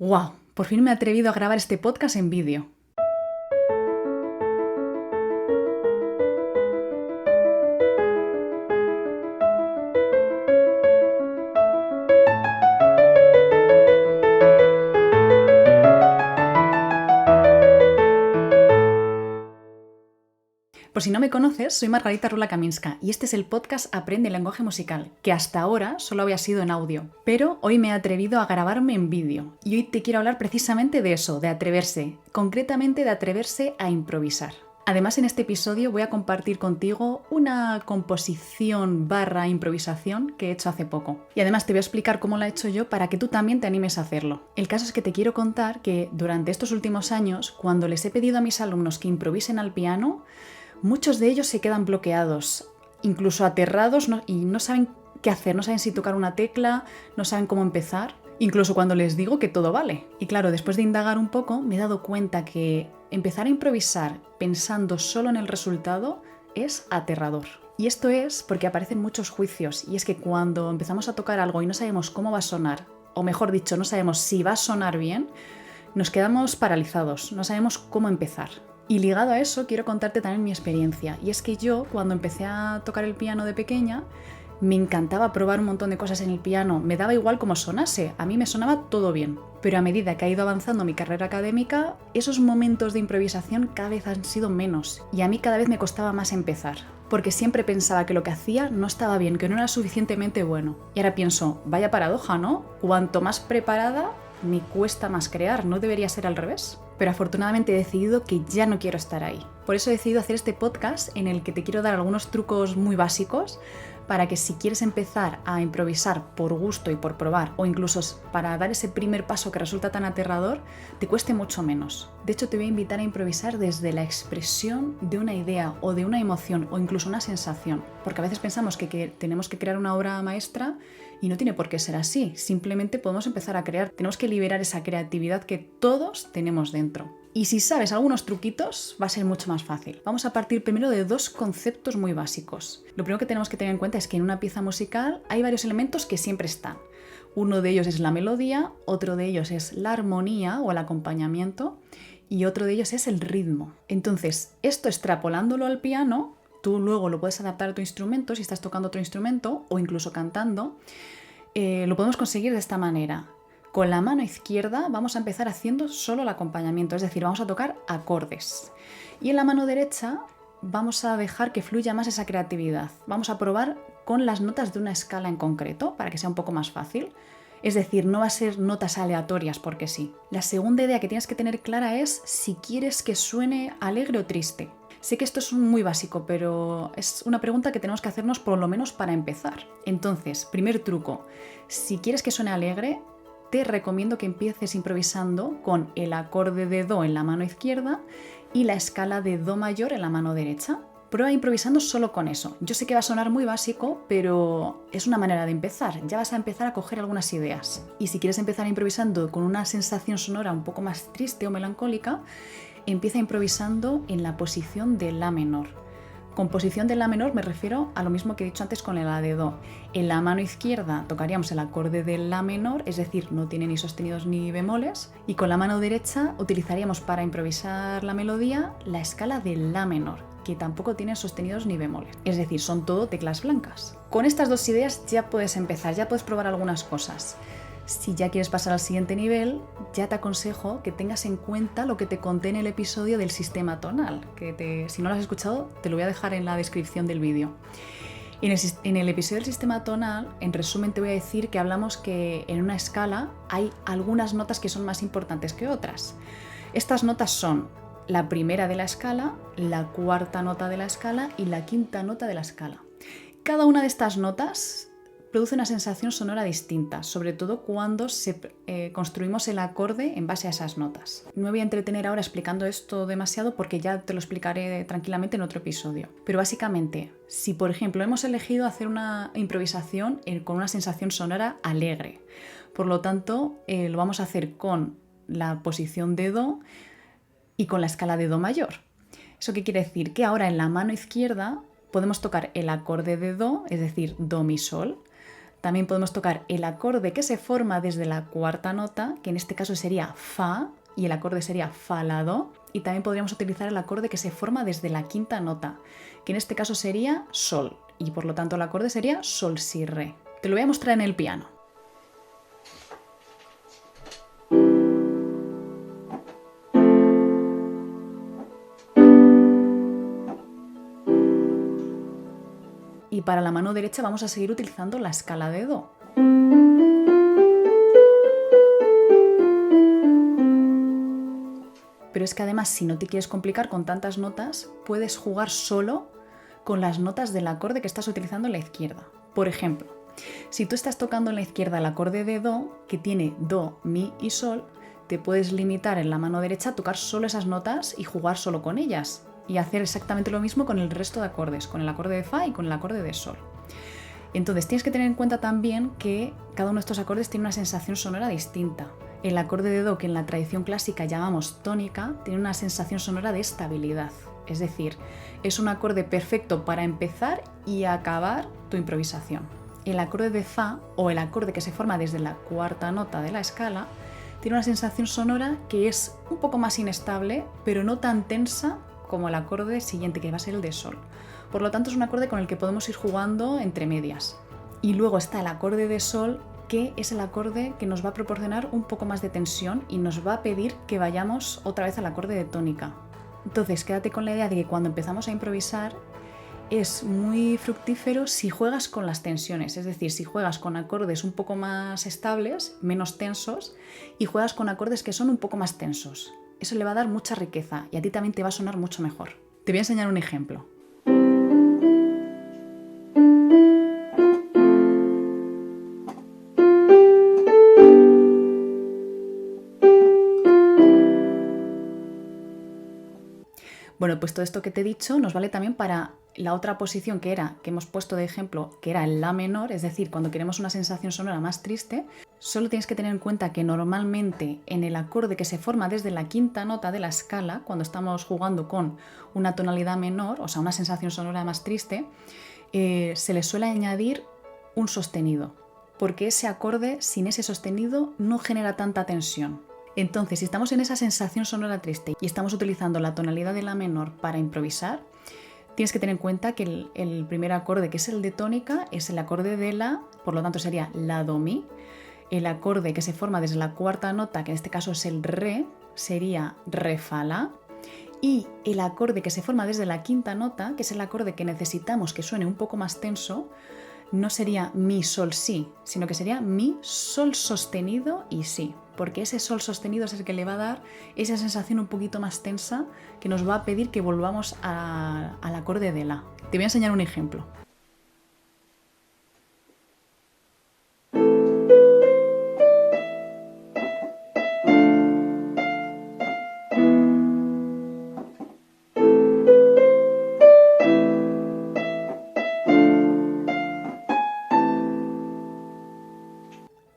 ¡Wow! Por fin me he atrevido a grabar este podcast en vídeo. Por si no me conoces, soy Margarita Rula Kaminska y este es el podcast Aprende lenguaje musical, que hasta ahora solo había sido en audio, pero hoy me he atrevido a grabarme en vídeo y hoy te quiero hablar precisamente de eso, de atreverse, concretamente de atreverse a improvisar. Además, en este episodio voy a compartir contigo una composición / improvisación que he hecho hace poco. Y además te voy a explicar cómo la he hecho yo para que tú también te animes a hacerlo. El caso es que te quiero contar que durante estos últimos años, cuando les he pedido a mis alumnos que improvisen al piano, muchos de ellos se quedan bloqueados, incluso aterrados y no saben qué hacer, no saben si tocar una tecla, no saben cómo empezar, incluso cuando les digo que todo vale. Y claro, después de indagar un poco, me he dado cuenta que empezar a improvisar pensando solo en el resultado es aterrador. Y esto es porque aparecen muchos juicios, y es que cuando empezamos a tocar algo y no sabemos cómo va a sonar, o mejor dicho, no sabemos si va a sonar bien, nos quedamos paralizados, no sabemos cómo empezar. Y ligado a eso, quiero contarte también mi experiencia. Y es que yo, cuando empecé a tocar el piano de pequeña, me encantaba probar un montón de cosas en el piano. Me daba igual cómo sonase, a mí me sonaba todo bien. Pero a medida que ha ido avanzando mi carrera académica, esos momentos de improvisación cada vez han sido menos. Y a mí cada vez me costaba más empezar. Porque siempre pensaba que lo que hacía no estaba bien, que no era suficientemente bueno. Y ahora pienso, vaya paradoja, ¿no? Cuanto más preparada, me cuesta más crear, ¿no debería ser al revés? Pero afortunadamente he decidido que ya no quiero estar ahí. Por eso he decidido hacer este podcast en el que te quiero dar algunos trucos muy básicos para que si quieres empezar a improvisar por gusto y por probar, o incluso para dar ese primer paso que resulta tan aterrador, te cueste mucho menos. De hecho, te voy a invitar a improvisar desde la expresión de una idea o de una emoción o incluso una sensación. Porque a veces pensamos que tenemos que crear una obra maestra y no tiene por qué ser así. Simplemente podemos empezar a crear. Tenemos que liberar esa creatividad que todos tenemos dentro. Y si sabes algunos truquitos, va a ser mucho más fácil. Vamos a partir primero de dos conceptos muy básicos. Lo primero que tenemos que tener en cuenta es que en una pieza musical hay varios elementos que siempre están. Uno de ellos es la melodía, otro de ellos es la armonía o el acompañamiento y otro de ellos es el ritmo. Entonces, esto extrapolándolo al piano, tú luego lo puedes adaptar a tu instrumento si estás tocando otro instrumento o incluso cantando. Lo podemos conseguir de esta manera. Con la mano izquierda vamos a empezar haciendo solo el acompañamiento, es decir, vamos a tocar acordes. Y en la mano derecha vamos a dejar que fluya más esa creatividad. Vamos a probar con las notas de una escala en concreto para que sea un poco más fácil. Es decir, no va a ser notas aleatorias porque sí. La segunda idea que tienes que tener clara es si quieres que suene alegre o triste. Sé que esto es muy básico, pero es una pregunta que tenemos que hacernos por lo menos para empezar. Entonces, primer truco, si quieres que suene alegre, te recomiendo que empieces improvisando con el acorde de Do en la mano izquierda y la escala de Do mayor en la mano derecha. Prueba improvisando solo con eso. Yo sé que va a sonar muy básico, pero es una manera de empezar. Ya vas a empezar a coger algunas ideas. Y si quieres empezar improvisando con una sensación sonora un poco más triste o melancólica, empieza improvisando en la posición de La menor. Con posición de La menor me refiero a lo mismo que he dicho antes con la de Do. En la mano izquierda tocaríamos el acorde de La menor, es decir, no tiene ni sostenidos ni bemoles, y con la mano derecha utilizaríamos para improvisar la melodía la escala de La menor, que tampoco tiene sostenidos ni bemoles, es decir, son todo teclas blancas. Con estas dos ideas ya puedes empezar, ya puedes probar algunas cosas. Si ya quieres pasar al siguiente nivel, ya te aconsejo que tengas en cuenta lo que te conté en el episodio del sistema tonal, que si no lo has escuchado, te lo voy a dejar en la descripción del vídeo. En el episodio del sistema tonal, en resumen te voy a decir que hablamos que en una escala hay algunas notas que son más importantes que otras. Estas notas son la primera de la escala, la cuarta nota de la escala y la quinta nota de la escala. Cada una de estas notas produce una sensación sonora distinta, sobre todo cuando construimos el acorde en base a esas notas. No me voy a entretener ahora explicando esto demasiado porque ya te lo explicaré tranquilamente en otro episodio. Pero básicamente, si por ejemplo hemos elegido hacer una improvisación con una sensación sonora alegre, por lo tanto lo vamos a hacer con la posición de Do y con la escala de Do mayor. ¿Eso qué quiere decir? Que ahora en la mano izquierda podemos tocar el acorde de Do, es decir, Do mi sol. También podemos tocar el acorde que se forma desde la cuarta nota, que en este caso sería Fa, y el acorde sería Fa-La-Do. Y también podríamos utilizar el acorde que se forma desde la quinta nota, que en este caso sería Sol, y por lo tanto el acorde sería Sol-Si-Re. Te lo voy a mostrar en el piano. Y para la mano derecha vamos a seguir utilizando la escala de Do. Pero es que además, si no te quieres complicar con tantas notas, puedes jugar solo con las notas del acorde que estás utilizando en la izquierda. Por ejemplo, si tú estás tocando en la izquierda el acorde de Do, que tiene Do, Mi y Sol, te puedes limitar en la mano derecha a tocar solo esas notas y jugar solo con ellas. Y hacer exactamente lo mismo con el resto de acordes, con el acorde de Fa y con el acorde de Sol. Entonces tienes que tener en cuenta también que cada uno de estos acordes tiene una sensación sonora distinta. El acorde de Do, que en la tradición clásica llamamos tónica, tiene una sensación sonora de estabilidad. Es decir, es un acorde perfecto para empezar y acabar tu improvisación. El acorde de Fa, o el acorde que se forma desde la cuarta nota de la escala, tiene una sensación sonora que es un poco más inestable, pero no tan tensa como el acorde siguiente, que va a ser el de Sol. Por lo tanto, es un acorde con el que podemos ir jugando entre medias. Y luego está el acorde de Sol, que es el acorde que nos va a proporcionar un poco más de tensión y nos va a pedir que vayamos otra vez al acorde de tónica. Entonces, quédate con la idea de que cuando empezamos a improvisar es muy fructífero si juegas con las tensiones, es decir, si juegas con acordes un poco más estables, menos tensos, y juegas con acordes que son un poco más tensos. Eso le va a dar mucha riqueza y a ti también te va a sonar mucho mejor. Te voy a enseñar un ejemplo. Bueno, pues todo esto que te he dicho nos vale también para la otra posición que hemos puesto de ejemplo, que era el La menor, es decir, cuando queremos una sensación sonora más triste. Solo tienes que tener en cuenta que normalmente en el acorde que se forma desde la quinta nota de la escala, cuando estamos jugando con una tonalidad menor, o sea, una sensación sonora más triste, se le suele añadir un sostenido, porque ese acorde sin ese sostenido no genera tanta tensión. Entonces, si estamos en esa sensación sonora triste y estamos utilizando la tonalidad de La menor para improvisar, tienes que tener en cuenta que el primer acorde, que es el de tónica, es el acorde de La, por lo tanto sería La, Do, Mi. El acorde que se forma desde la cuarta nota, que en este caso es el Re, sería Re, Fa, La. Y el acorde que se forma desde la quinta nota, que es el acorde que necesitamos que suene un poco más tenso, no sería Mi, Sol, Si, sino que sería Mi, Sol sostenido y Si, porque ese Sol sostenido es el que le va a dar esa sensación un poquito más tensa que nos va a pedir que volvamos al acorde de La. Te voy a enseñar un ejemplo.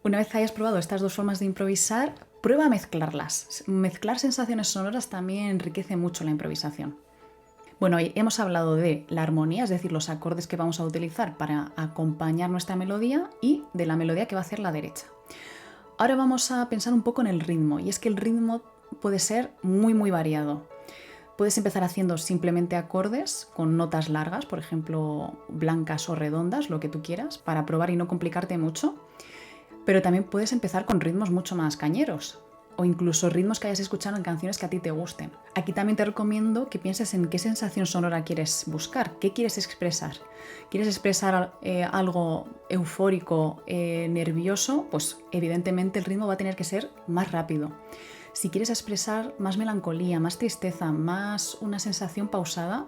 Una vez hayas probado estas dos formas de improvisar, prueba a mezclarlas. Mezclar sensaciones sonoras también enriquece mucho la improvisación. Bueno, hoy hemos hablado de la armonía, es decir, los acordes que vamos a utilizar para acompañar nuestra melodía, y de la melodía que va a hacer la derecha. Ahora vamos a pensar un poco en el ritmo, y es que el ritmo puede ser muy variado. Puedes empezar haciendo simplemente acordes con notas largas, por ejemplo, blancas o redondas, lo que tú quieras, para probar y no complicarte mucho. Pero también puedes empezar con ritmos mucho más cañeros, o incluso ritmos que hayas escuchado en canciones que a ti te gusten. Aquí también te recomiendo que pienses en qué sensación sonora quieres buscar, qué quieres expresar. ¿Quieres expresar algo eufórico, nervioso? Pues evidentemente el ritmo va a tener que ser más rápido. Si quieres expresar más melancolía, más tristeza, más una sensación pausada,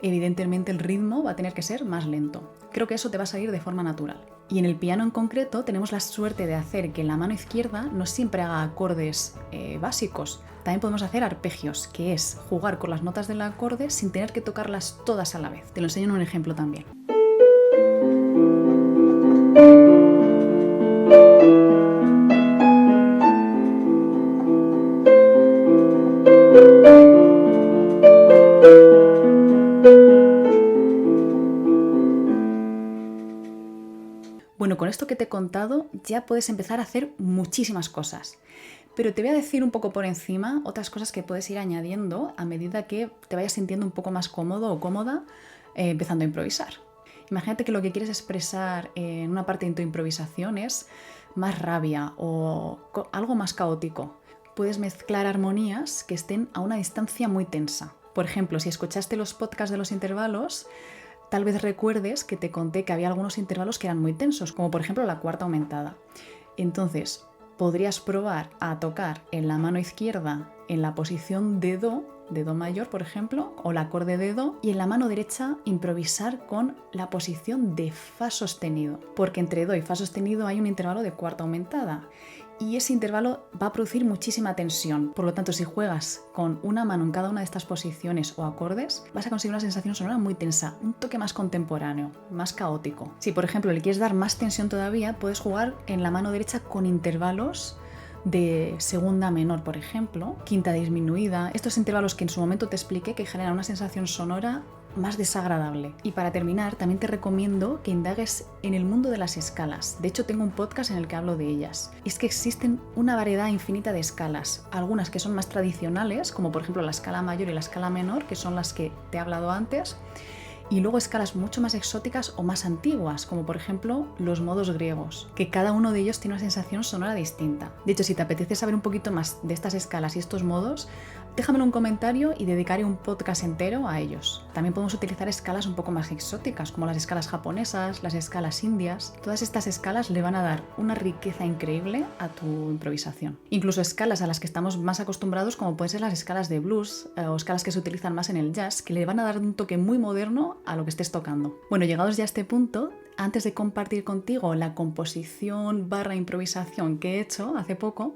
evidentemente el ritmo va a tener que ser más lento. Creo que eso te va a salir de forma natural. Y en el piano en concreto tenemos la suerte de hacer que la mano izquierda no siempre haga acordes básicos. También podemos hacer arpegios, que es jugar con las notas del acorde sin tener que tocarlas todas a la vez. Te lo enseño en un ejemplo también. Bueno, Bueno, con esto que te he contado ya puedes empezar a hacer muchísimas cosas. Pero te voy a decir un poco por encima otras cosas que puedes ir añadiendo a medida que te vayas sintiendo un poco más cómodo o cómoda empezando a improvisar. Imagínate que lo que quieres expresar en una parte de tu improvisación es más rabia o algo más caótico. Puedes mezclar armonías que estén a una distancia muy tensa. Por ejemplo, si escuchaste los podcasts de los intervalos, tal vez recuerdes que te conté que había algunos intervalos que eran muy tensos, como por ejemplo la cuarta aumentada. Entonces, podrías probar a tocar en la mano izquierda en la posición de Do mayor, por ejemplo, o el acorde de Do, y en la mano derecha improvisar con la posición de Fa sostenido, porque entre Do y Fa sostenido hay un intervalo de cuarta aumentada. Y ese intervalo va a producir muchísima tensión. Por lo tanto, si juegas con una mano en cada una de estas posiciones o acordes, vas a conseguir una sensación sonora muy tensa, un toque más contemporáneo, más caótico. Si, por ejemplo, le quieres dar más tensión todavía, puedes jugar en la mano derecha con intervalos de segunda menor, por ejemplo, quinta disminuida, estos intervalos que en su momento te expliqué que generan una sensación sonora más desagradable. Y para terminar, también te recomiendo que indagues en el mundo de las escalas. De hecho, tengo un podcast en el que hablo de ellas. Es que existen una variedad infinita de escalas, algunas que son más tradicionales, como por ejemplo la escala mayor y la escala menor, que son las que te he hablado antes, y luego escalas mucho más exóticas o más antiguas, como por ejemplo los modos griegos, que cada uno de ellos tiene una sensación sonora distinta. De hecho, si te apetece saber un poquito más de estas escalas y estos modos, déjame un comentario y dedicaré un podcast entero a ellos. También podemos utilizar escalas un poco más exóticas, como las escalas japonesas, las escalas indias. Todas estas escalas le van a dar una riqueza increíble a tu improvisación. Incluso escalas a las que estamos más acostumbrados, como pueden ser las escalas de blues o escalas que se utilizan más en el jazz, que le van a dar un toque muy moderno a lo que estés tocando. Bueno, llegados ya a este punto, antes de compartir contigo la composición / improvisación que he hecho hace poco,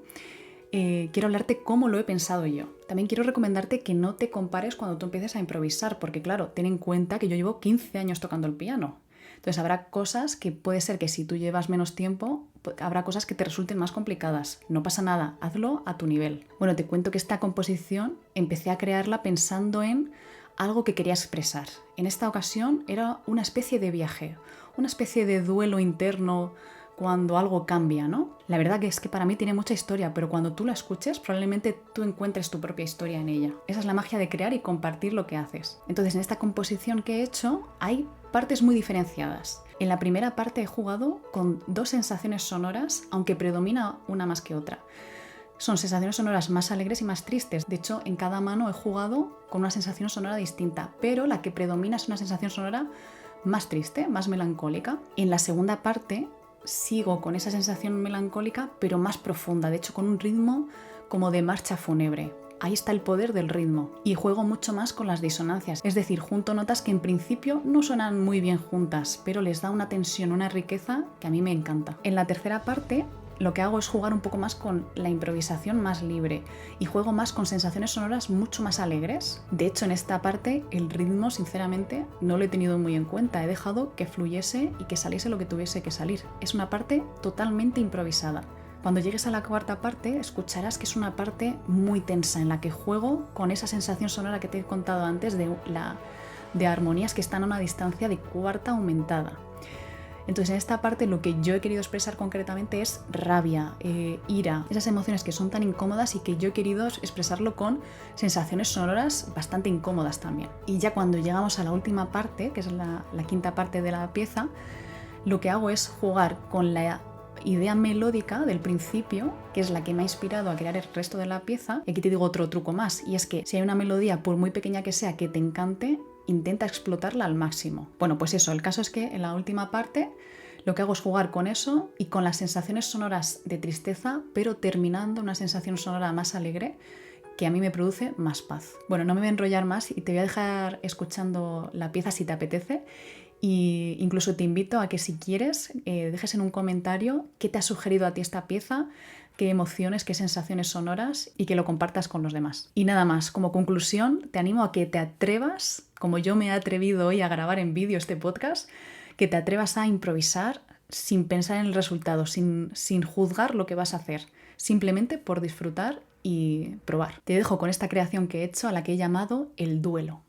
quiero hablarte cómo lo he pensado yo. También quiero recomendarte que no te compares cuando tú empieces a improvisar, porque claro, ten en cuenta que yo llevo 15 años tocando el piano. Entonces habrá cosas que puede ser que si tú llevas menos tiempo, habrá cosas que te resulten más complicadas. No pasa nada, hazlo a tu nivel. Bueno, te cuento que esta composición empecé a crearla pensando en algo que quería expresar. En esta ocasión era una especie de viaje, una especie de duelo interno cuando algo cambia, ¿no? La verdad que es que para mí tiene mucha historia, pero cuando tú la escuches probablemente tú encuentres tu propia historia en ella. Esa es la magia de crear y compartir lo que haces. Entonces, en esta composición que he hecho hay partes muy diferenciadas. En la primera parte he jugado con dos sensaciones sonoras, aunque predomina una más que otra. Son sensaciones sonoras más alegres y más tristes. De hecho, en cada mano he jugado con una sensación sonora distinta, pero la que predomina es una sensación sonora más triste, más melancólica. En la segunda parte sigo con esa sensación melancólica, pero más profunda, de hecho con un ritmo como de marcha fúnebre. Ahí está el poder del ritmo. Y juego mucho más con las disonancias, es decir, junto notas que en principio no suenan muy bien juntas, pero les da una tensión, una riqueza que a mí me encanta. En la tercera parte lo que hago es jugar un poco más con la improvisación más libre y juego más con sensaciones sonoras mucho más alegres. De hecho, en esta parte el ritmo, sinceramente, no lo he tenido muy en cuenta. He dejado que fluyese y que saliese lo que tuviese que salir. Es una parte totalmente improvisada. Cuando llegues a la cuarta parte, escucharás que es una parte muy tensa en la que juego con esa sensación sonora que te he contado antes de armonías que están a una distancia de cuarta aumentada. Entonces, en esta parte lo que yo he querido expresar concretamente es rabia, ira, esas emociones que son tan incómodas y que yo he querido expresarlo con sensaciones sonoras bastante incómodas también. Y ya cuando llegamos a la última parte, que es la quinta parte de la pieza, lo que hago es jugar con la idea melódica del principio, que es la que me ha inspirado a crear el resto de la pieza. Y aquí te digo otro truco más, y es que si hay una melodía, por muy pequeña que sea, que te encante, intenta explotarla al máximo. Bueno, pues eso, el caso es que en la última parte lo que hago es jugar con eso y con las sensaciones sonoras de tristeza, pero terminando una sensación sonora más alegre que a mí me produce más paz. Bueno, no me voy a enrollar más y te voy a dejar escuchando la pieza si te apetece. Y incluso te invito a que si quieres dejes en un comentario qué te ha sugerido a ti esta pieza, qué emociones, qué sensaciones sonoras y que lo compartas con los demás. Y nada más, como conclusión, te animo a que te atrevas, como yo me he atrevido hoy a grabar en vídeo este podcast, que te atrevas a improvisar sin pensar en el resultado, sin juzgar lo que vas a hacer, simplemente por disfrutar y probar. Te dejo con esta creación que he hecho a la que he llamado El Duelo.